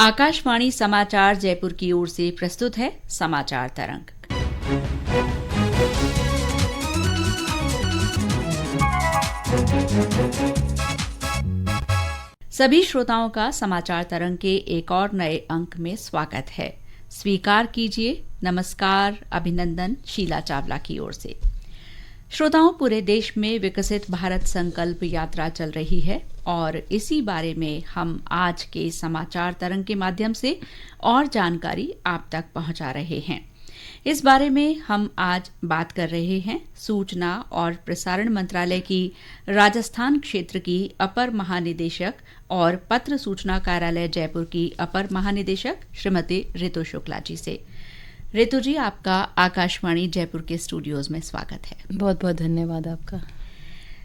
आकाशवाणी समाचार जयपुर की ओर से प्रस्तुत है समाचार तरंग। सभी श्रोताओं का समाचार तरंग के एक और नए अंक में स्वागत है। स्वीकार कीजिए नमस्कार, अभिनंदन शीला चावला की ओर से। श्रोताओं, पूरे देश में विकसित भारत संकल्प यात्रा चल रही है और इसी बारे में हम आज के समाचार तरंग के माध्यम से और जानकारी आप तक पहुंचा रहे हैं। इस बारे में हम आज बात कर रहे हैं सूचना और प्रसारण मंत्रालय की राजस्थान क्षेत्र की अपर महानिदेशक और पत्र सूचना कार्यालय जयपुर की अपर महानिदेशक श्रीमती ऋतु शुक्ला जी से। ऋतु जी, आपका आकाशवाणी जयपुर के स्टूडियोज में स्वागत है। बहुत बहुत धन्यवाद आपका।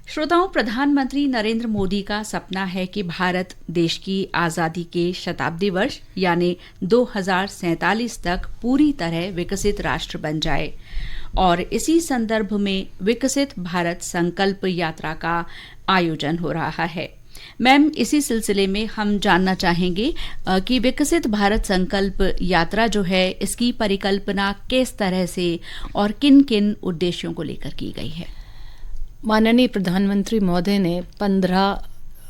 श्रोताओं, प्रधानमंत्री नरेंद्र मोदी का सपना है कि भारत देश की आजादी के शताब्दी वर्ष यानी 2047 तक पूरी तरह विकसित राष्ट्र बन जाए और इसी संदर्भ में विकसित भारत संकल्प यात्रा का आयोजन हो रहा है। मैम, इसी सिलसिले में हम जानना चाहेंगे कि विकसित भारत संकल्प यात्रा जो है, इसकी परिकल्पना किस तरह से और किन किन उद्देश्यों को लेकर की गई है। माननीय प्रधानमंत्री महोदय ने 15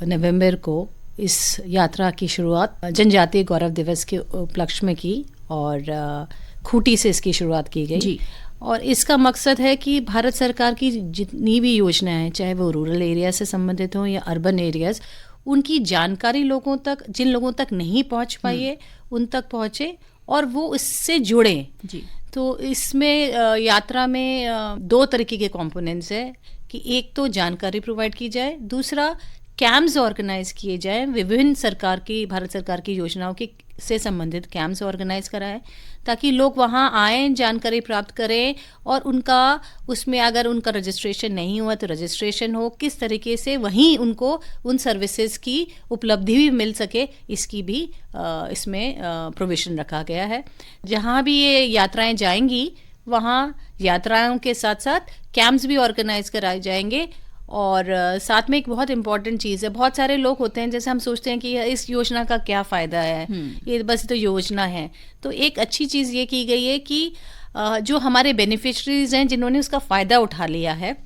नवंबर को इस यात्रा की शुरुआत जनजातीय गौरव दिवस के उपलक्ष्य में की और खूंटी से इसकी शुरुआत की गई जी। और इसका मकसद है कि भारत सरकार की जितनी भी योजनाएं हैं, चाहे वो रूरल एरिया से संबंधित हो या अर्बन एरियाज, उनकी जानकारी लोगों तक, जिन लोगों तक नहीं पहुंच पाई है उन तक पहुंचे और वो इससे जुड़े जी। तो इसमें यात्रा में 2 तरीके के कंपोनेंट्स है कि एक तो जानकारी प्रोवाइड की जाए, दूसरा कैंप्स ऑर्गेनाइज किए जाएं, विभिन्न सरकार की, भारत सरकार की योजनाओं की से संबंधित कैंप्स ऑर्गेनाइज कराएं ताकि लोग वहां आएं, जानकारी प्राप्त करें और उनका उसमें अगर उनका रजिस्ट्रेशन नहीं हुआ तो रजिस्ट्रेशन हो, किस तरीके से वहीं उनको उन सर्विसेज की उपलब्धि भी मिल सके, इसकी भी इसमें प्रोविजन रखा गया है। जहां भी ये यात्राएं जाएंगी वहां यात्राओं के साथ साथ कैंप्स भी ऑर्गेनाइज कराए जाएंगे। और साथ में एक बहुत इंपॉर्टेंट चीज़ है, बहुत सारे लोग होते हैं जैसे हम सोचते हैं कि इस योजना का क्या फ़ायदा है, ये बस तो योजना है। तो एक अच्छी चीज़ ये की गई है कि जो हमारे बेनिफिशरीज हैं जिन्होंने उसका फ़ायदा उठा लिया है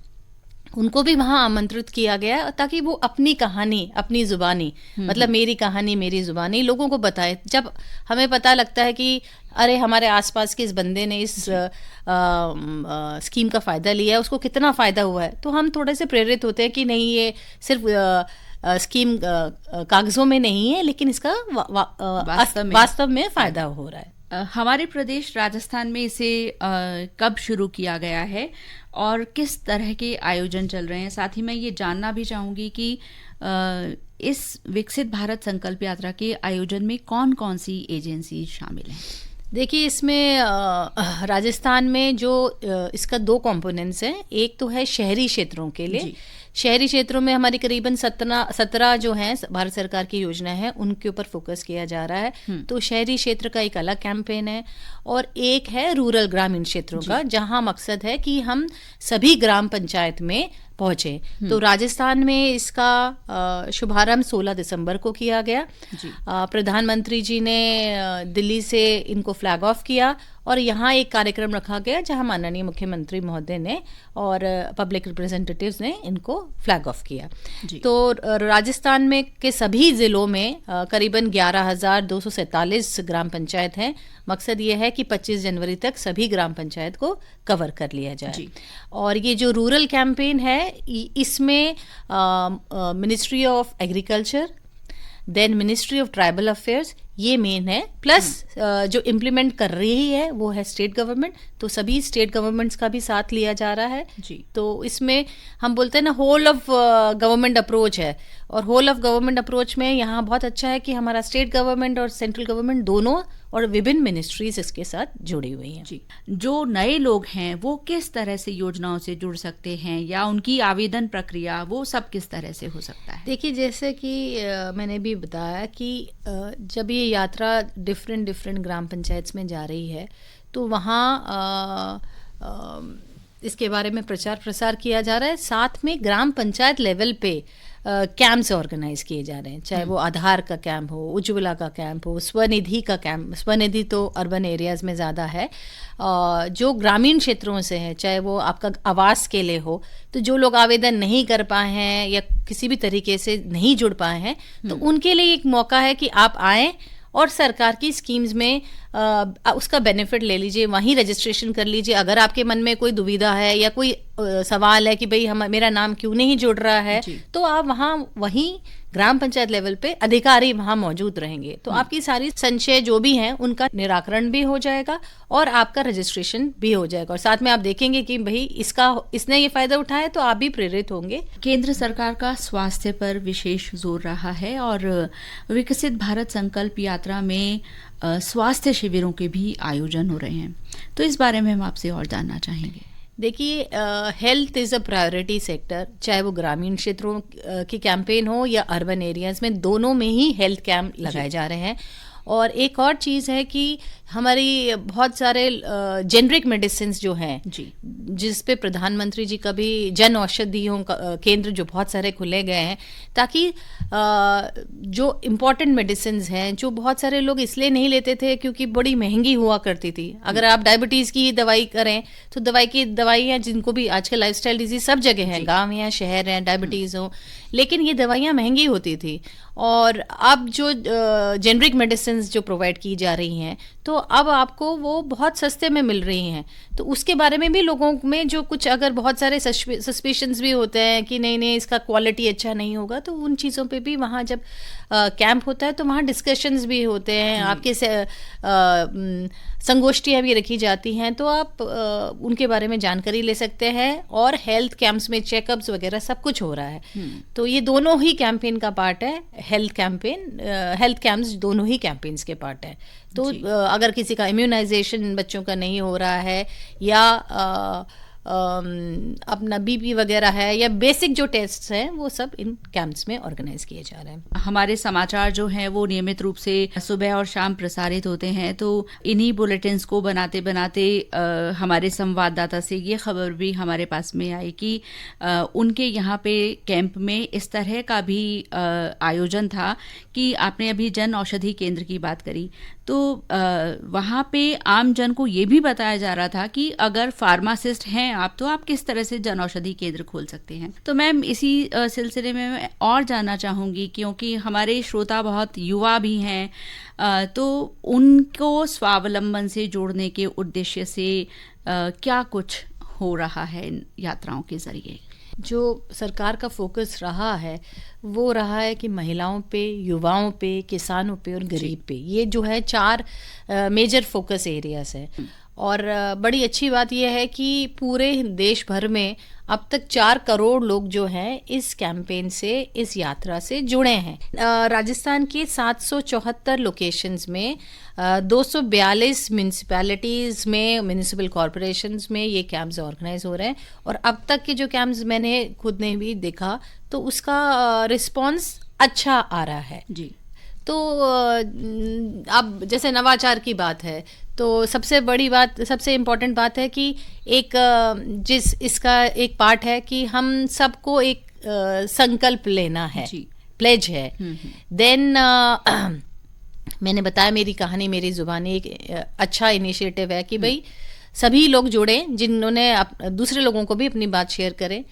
उनको भी वहाँ आमंत्रित किया गया ताकि वो अपनी कहानी, अपनी ज़ुबानी, मतलब मेरी कहानी मेरी ज़ुबानी लोगों को बताए। जब हमें पता लगता है कि अरे हमारे आसपास के इस बंदे ने इस स्कीम का फ़ायदा लिया है, उसको कितना फ़ायदा हुआ है, तो हम थोड़े से प्रेरित होते हैं कि नहीं, ये सिर्फ स्कीम कागज़ों में नहीं है लेकिन इसका वास्तव में फ़ायदा हो रहा है। हमारे प्रदेश राजस्थान में इसे कब शुरू किया गया है और किस तरह के आयोजन चल रहे हैं? साथ ही मैं ये जानना भी चाहूँगी कि इस विकसित भारत संकल्प यात्रा के आयोजन में कौन कौन सी एजेंसी शामिल हैं? देखिए, इसमें राजस्थान में जो इसका 2 कंपोनेंट्स हैं। एक तो है शहरी क्षेत्रों के लिए, शहरी क्षेत्रों में हमारी करीबन 17 जो हैं भारत सरकार की योजना है उनके ऊपर फोकस किया जा रहा है। तो शहरी क्षेत्र का एक अलग कैंपेन है और एक है रूरल ग्रामीण क्षेत्रों का, जहां मकसद है कि हम सभी ग्राम पंचायत में पहुंचे। तो राजस्थान में इसका शुभारंभ 16 दिसंबर को किया गया। प्रधानमंत्री जी ने दिल्ली से इनको फ्लैग ऑफ किया और यहाँ एक कार्यक्रम रखा गया जहाँ माननीय मुख्यमंत्री महोदय ने और पब्लिक रिप्रेजेंटेटिव्स ने इनको फ्लैग ऑफ किया। तो राजस्थान में के सभी जिलों में करीबन 11,247 ग्राम पंचायत हैं। मकसद ये है कि 25 जनवरी तक सभी ग्राम पंचायत को कवर कर लिया जाए। और ये जो रूरल कैंपेन है इसमें ministry of agriculture, then ministry of tribal affairs, ये मेन है, प्लस जो इम्प्लीमेंट कर रही है वो है स्टेट गवर्नमेंट। तो सभी स्टेट गवर्नमेंट्स का भी साथ लिया जा रहा है जी। तो इसमें हम बोलते हैं ना, होल ऑफ गवर्नमेंट अप्रोच है। और होल ऑफ गवर्नमेंट अप्रोच में यहाँ बहुत अच्छा है कि हमारा स्टेट गवर्नमेंट और सेंट्रल गवर्नमेंट दोनों और विभिन्न मिनिस्ट्रीज इसके साथ जुड़ी हुई हैं जी। जो नए लोग हैं वो किस तरह से योजनाओं से जुड़ सकते हैं या उनकी आवेदन प्रक्रिया वो सब किस तरह से हो सकता है? देखिए, जैसे कि मैंने भी बताया कि जब ये यात्रा डिफरेंट ग्राम पंचायत में जा रही है तो वहाँ इसके बारे में प्रचार प्रसार किया जा रहा है। साथ में ग्राम पंचायत लेवल पे कैंप्स ऑर्गेनाइज किए जा रहे हैं, चाहे वो आधार का कैंप हो, उज्ज्वला का कैंप हो, स्वनिधि का कैंप। स्वनिधि तो अर्बन एरियाज़ में ज़्यादा है, जो ग्रामीण क्षेत्रों से है, चाहे वो आपका आवास के लिए हो, तो जो लोग आवेदन नहीं कर पाए हैं या किसी भी तरीके से नहीं जुड़ पाए हैं, तो उनके लिए एक मौका है कि आप आएँ और सरकार की स्कीम्स में उसका बेनिफिट ले लीजिए, वहीं रजिस्ट्रेशन कर लीजिए। अगर आपके मन में कोई दुविधा है या कोई सवाल है कि भाई मेरा नाम क्यों नहीं जुड़ रहा है, तो आप वहीं ग्राम पंचायत लेवल पे अधिकारी वहां मौजूद रहेंगे, तो आपकी सारी संशय जो भी हैं उनका निराकरण भी हो जाएगा और आपका रजिस्ट्रेशन भी हो जाएगा। और साथ में आप देखेंगे कि भाई इसने ये फायदा उठाया, तो आप भी प्रेरित होंगे। केंद्र सरकार का स्वास्थ्य पर विशेष जोर रहा है और विकसित भारत संकल्प यात्रा में स्वास्थ्य शिविरों के भी आयोजन हो रहे हैं, तो इस बारे में हम आपसे और जानना चाहेंगे। देखिए, health is a priority sector, चाहे वो ग्रामीण क्षेत्रों की कैंपेन हो या अर्बन एरियाज़ में, दोनों में ही हेल्थ कैंप लगाए जा रहे हैं। और एक और चीज़ है कि हमारी बहुत सारे जेनरिक मेडिसिन जो हैं जिस पे प्रधानमंत्री जी का भी जन औषधियों केंद्र जो बहुत सारे खुले गए हैं, ताकि जो इम्पॉर्टेंट मेडिसिन हैं जो बहुत सारे लोग इसलिए नहीं लेते थे क्योंकि बड़ी महंगी हुआ करती थी। अगर आप डायबिटीज़ की दवाई करें तो दवाइयाँ जिनको भी आजकल लाइफस्टाइल डिजीज सब जगह हैं, गाँव या शहर हैं, डायबिटीज़ हो, लेकिन ये दवाइयाँ महंगी होती थी। और अब जो जेनरिक मेडिसिन जो प्रोवाइड की जा रही हैं, तो अब आपको वो बहुत सस्ते में मिल रही हैं। तो उसके बारे में भी लोगों में जो कुछ अगर बहुत सारे सस्पिशंस भी होते हैं कि नहीं इसका क्वालिटी अच्छा नहीं होगा, तो उन चीज़ों पे भी वहाँ जब कैंप होता है तो वहाँ डिस्कशंस भी होते हैं, आपके संगोष्ठियाँ भी रखी जाती हैं, तो आप उनके बारे में जानकारी ले सकते हैं। और हेल्थ कैंप्स में चेकअप्स वगैरह सब कुछ हो रहा है। तो ये दोनों ही कैंपेन का पार्ट है, हेल्थ कैंप्स दोनों ही कैंपेन्स के पार्ट है। तो अगर किसी का इम्यूनाइजेशन बच्चों का नहीं हो रहा है या अपना बीपी वगैरह है या बेसिक जो टेस्ट्स हैं, वो सब इन कैंप्स में ऑर्गेनाइज किए जा रहे हैं। हमारे समाचार जो हैं वो नियमित रूप से सुबह और शाम प्रसारित होते हैं, तो इन्हीं बुलेटिन्स को बनाते बनाते हमारे संवाददाता से ये खबर भी हमारे पास में आई कि उनके यहाँ पे कैंप में इस तरह का भी आयोजन था कि आपने अभी जन औषधि केंद्र की बात करी, तो वहाँ पे आम जन को ये भी बताया जा रहा था कि अगर फार्मासिस्ट हैं आप, तो आप किस तरह से जन औषधि केंद्र खोल सकते हैं। तो मैम, इसी सिलसिले में मैं और जानना चाहूँगी, क्योंकि हमारे श्रोता बहुत युवा भी हैं, तो उनको स्वावलंबन से जोड़ने के उद्देश्य से क्या कुछ हो रहा है इन यात्राओं के जरिए? जो सरकार का फोकस रहा है वो रहा है कि महिलाओं पे, युवाओं पे, किसानों पे और गरीब पे, ये जो है 4 मेजर फोकस एरियाज है। और बड़ी अच्छी बात यह है कि पूरे देश भर में अब तक 4 करोड़ लोग जो हैं इस कैंपेन से, इस यात्रा से जुड़े हैं। राजस्थान के 774 लोकेशंस में 242 म्यूनिसिपैलिटीज़ में, म्यूनिसिपल कॉरपोरेशंस में ये कैंप्स ऑर्गेनाइज हो रहे हैं। और अब तक के जो कैंप्स मैंने खुद ने भी देखा तो उसका रिस्पांस अच्छा आ रहा है जी। तो अब जैसे नवाचार की बात है, तो सबसे बड़ी बात, सबसे इम्पोर्टेंट बात है कि इसका एक पार्ट है कि हम सबको एक संकल्प लेना है, प्लेज है। देन मैंने बताया मेरी कहानी मेरी जुबानी एक अच्छा इनिशिएटिव है कि भाई सभी लोग जुड़े जिन्होंने दूसरे लोगों को भी अपनी बात शेयर करें।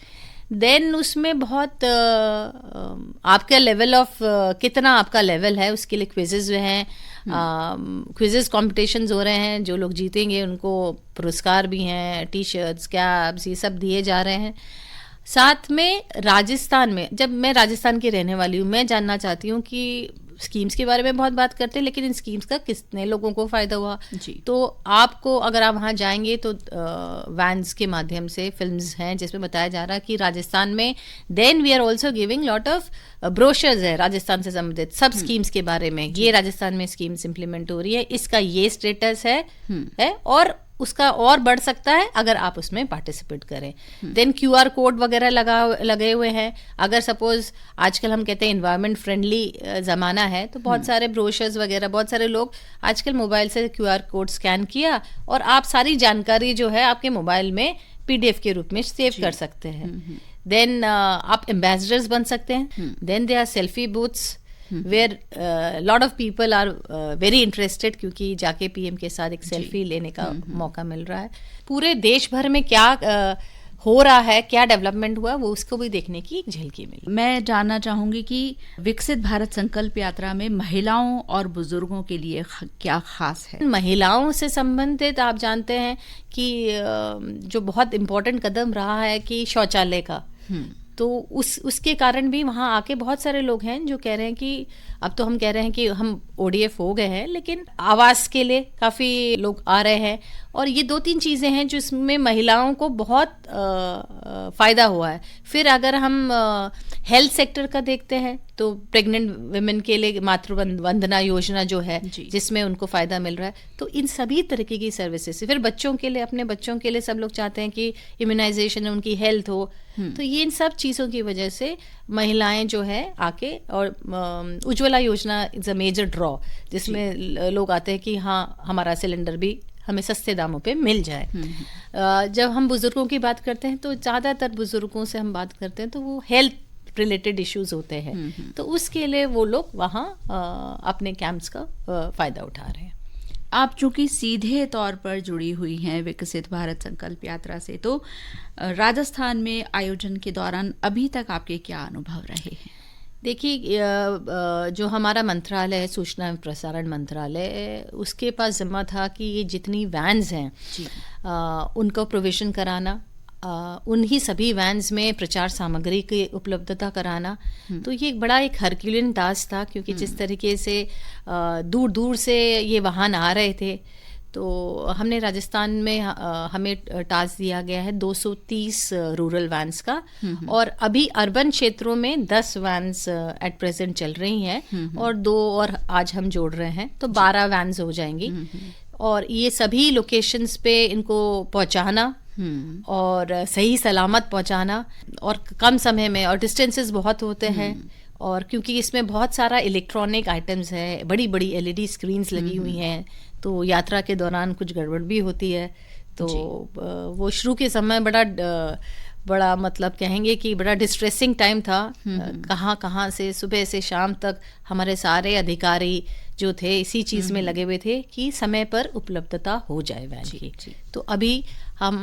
देन उसमें बहुत आपका लेवल ऑफ कितना आपका लेवल है उसके लिए क्विजेज हैं, क्विजेज कॉम्पिटिशन्स हो रहे हैं। जो लोग जीतेंगे उनको पुरस्कार भी हैं, टी शर्ट्स, कैप्स, ये सब दिए जा रहे हैं। साथ में राजस्थान में, जब मैं राजस्थान की रहने वाली हूँ, मैं जानना चाहती हूँ कि स्कीम्स के बारे में बहुत बात करते हैं, लेकिन इन स्कीम्स का कितने लोगों को फ़ायदा हुआ जी। तो आपको अगर आप वहाँ जाएंगे तो वैन्स के माध्यम से फिल्म्स हैं जिसमें बताया जा रहा है कि राजस्थान में, then we are also giving lot of brochures है राजस्थान से संबंधित सब स्कीम्स के बारे में। ये राजस्थान में स्कीम्स इम्प्लीमेंट हो रही है, इसका ये स्टेटस है और उसका और बढ़ सकता है अगर आप उसमें पार्टिसिपेट करें। देन QR कोड वगैरह लगे हुए हैं। अगर सपोज आजकल हम कहते हैं एनवायरनमेंट फ्रेंडली ज़माना है, तो बहुत सारे ब्रोशर्स वगैरह, बहुत सारे लोग आजकल मोबाइल से QR कोड स्कैन किया और आप सारी जानकारी जो है आपके मोबाइल में PDF के रूप में सेव कर सकते हैं। देन आप एम्बेसडर्स बन सकते हैं। Then they are selfie booths where lot of people are very interested, क्योंकि जाके PM के साथ एक सेल्फी लेने का मौका मिल रहा है। पूरे देश भर में क्या हो रहा है, क्या डेवलपमेंट हुआ, वो उसको भी देखने की एक झलकी मिली। मैं जानना चाहूंगी कि विकसित भारत संकल्प यात्रा में महिलाओं और बुजुर्गों के लिए क्या खास है? महिलाओं से संबंधित आप जानते हैं कि जो बहुत इम्पोर्टेंट कदम रहा है कि शौचालय का, तो उसके कारण भी वहाँ आके बहुत सारे लोग हैं जो कह रहे हैं कि अब तो हम कह रहे हैं कि हम ODF हो गए हैं, लेकिन आवास के लिए काफ़ी लोग आ रहे हैं। और ये 2-3 चीज़ें हैं जिसमें महिलाओं को बहुत फ़ायदा हुआ है। फिर अगर हम हेल्थ सेक्टर का देखते हैं तो प्रेग्नेंट वुमेन के लिए मातृ वंदना योजना जो है, जिसमें उनको फ़ायदा मिल रहा है, तो इन सभी तरीके की सर्विसेज। फिर बच्चों के लिए, अपने बच्चों के लिए सब लोग चाहते हैं कि इम्यूनाइजेशन, उनकी हेल्थ हो, तो ये इन सब चीज़ों की वजह से महिलाएं जो है आके, और उज्ज्वला योजना इज़ अ मेजर ड्रॉ, जिसमें लोग आते हैं कि हाँ हमारा सिलेंडर भी हमें सस्ते दामों पे मिल जाए। जब हम बुजुर्गों की बात करते हैं तो ज़्यादातर बुजुर्गों से हम बात करते हैं तो वो हेल्थ रिलेटेड इश्यूज होते हैं, तो उसके लिए वो लोग वहाँ अपने कैंप्स का फ़ायदा उठा रहे हैं। आप चूंकि सीधे तौर पर जुड़ी हुई हैं विकसित भारत संकल्प यात्रा से, तो राजस्थान में आयोजन के दौरान अभी तक आपके क्या अनुभव रहे हैं? देखिए, जो हमारा मंत्रालय है, सूचना एवं प्रसारण मंत्रालय, उसके पास जिम्मा था कि ये जितनी वैन्स हैं उनको प्रोविजन कराना, उन्हीं सभी वैन्स में प्रचार सामग्री की उपलब्धता कराना। तो ये एक बड़ा एक हरक्यूलियन टास्क था, क्योंकि जिस तरीके से दूर दूर से ये वाहन आ रहे थे, तो हमने राजस्थान में हमें टास्क दिया गया है 230 रूरल वैन्स का, और अभी अर्बन क्षेत्रों में 10 वैन्स एट प्रेजेंट चल रही हैं, और 2 और आज हम जोड़ रहे हैं, तो 12 वैन्स हो जाएंगी। और ये सभी लोकेशंस पे इनको पहुंचाना और सही सलामत पहुंचाना, और कम समय में, और डिस्टेंसेस बहुत होते हैं, और क्योंकि इसमें बहुत सारा इलेक्ट्रॉनिक आइटम्स है, बड़ी बड़ी LED स्क्रीन्स लगी हुई हैं, तो यात्रा के दौरान कुछ गड़बड़ भी होती है। तो वो शुरू के समय बड़ा मतलब कहेंगे कि बड़ा डिस्ट्रेसिंग टाइम था। कहाँ से सुबह से शाम तक हमारे सारे अधिकारी जो थे इसी चीज़ में लगे हुए थे कि समय पर उपलब्धता हो जाए वैन की। तो अभी हम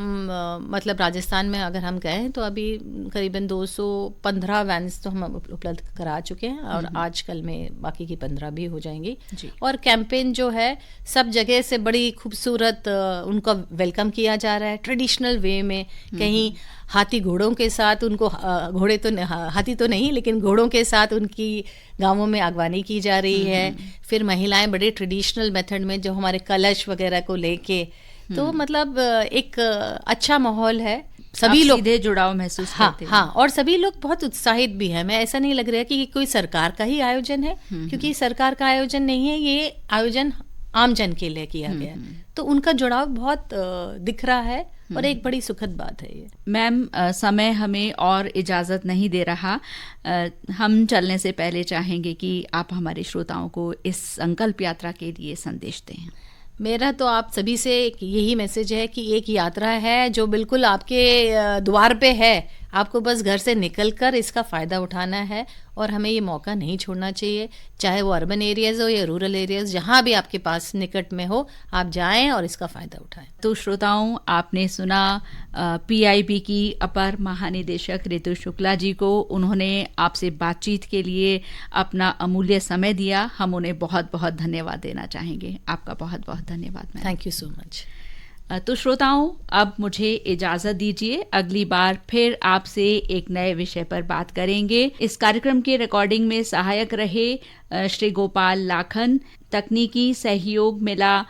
मतलब राजस्थान में अगर हम कहें तो अभी करीबन 215 वैन्स तो हम उपलब्ध करा चुके हैं, और आजकल में बाकी की 15 भी हो जाएंगी। और कैंपेन जो है सब जगह से बड़ी खूबसूरत उनका वेलकम किया जा रहा है, ट्रेडिशनल वे में। कहीं हाथी घोड़ों के साथ उनको, घोड़े तो हाथी तो नहीं, लेकिन घोड़ों के साथ उनकी गांवों में अगवानी की जा रही है। फिर महिलाएं बड़े ट्रेडिशनल मेथड में जो हमारे कलश वगैरह को लेके, तो मतलब एक अच्छा माहौल है। सभी लोग सीधे जुड़ाव महसूस करते हैं। हाँ, और सभी लोग बहुत उत्साहित भी हैं। मैं ऐसा नहीं लग रहा कि कोई सरकार का ही आयोजन है, क्योंकि सरकार का आयोजन नहीं है, ये आयोजन आम जन के लिए किया गया, तो उनका जुड़ाव बहुत दिख रहा है, और एक बड़ी सुखद बात है ये। मैम, समय हमें और इजाज़त नहीं दे रहा। हम चलने से पहले चाहेंगे कि आप हमारे श्रोताओं को इस संकल्प यात्रा के लिए संदेश दें। मेरा तो आप सभी से यही मैसेज है कि एक यात्रा है जो बिल्कुल आपके द्वार पे है, आपको बस घर से निकलकर इसका फ़ायदा उठाना है, और हमें ये मौका नहीं छोड़ना चाहिए, चाहे वो अर्बन एरियाज़ हो या रूरल एरियाज़, जहाँ भी आपके पास निकट में हो, आप जाएं और इसका फ़ायदा उठाएं। तो श्रोताओं, आपने सुना PIB की अपर महानिदेशक ऋतु शुक्ला जी को। उन्होंने आपसे बातचीत के लिए अपना अमूल्य समय दिया। हम उन्हें बहुत बहुत धन्यवाद देना चाहेंगे। आपका बहुत बहुत धन्यवाद। Thank you so much. तो श्रोताओं, अब मुझे इजाज़त दीजिए। अगली बार फिर आपसे एक नए विषय पर बात करेंगे। इस कार्यक्रम के रिकॉर्डिंग में सहायक रहे श्री गोपाल लाखन, तकनीकी सहयोग मिला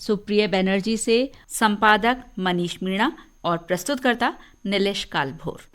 सुप्रिय बनर्जी से, संपादक मनीष मीणा और प्रस्तुतकर्ता नीलेश कालभोर।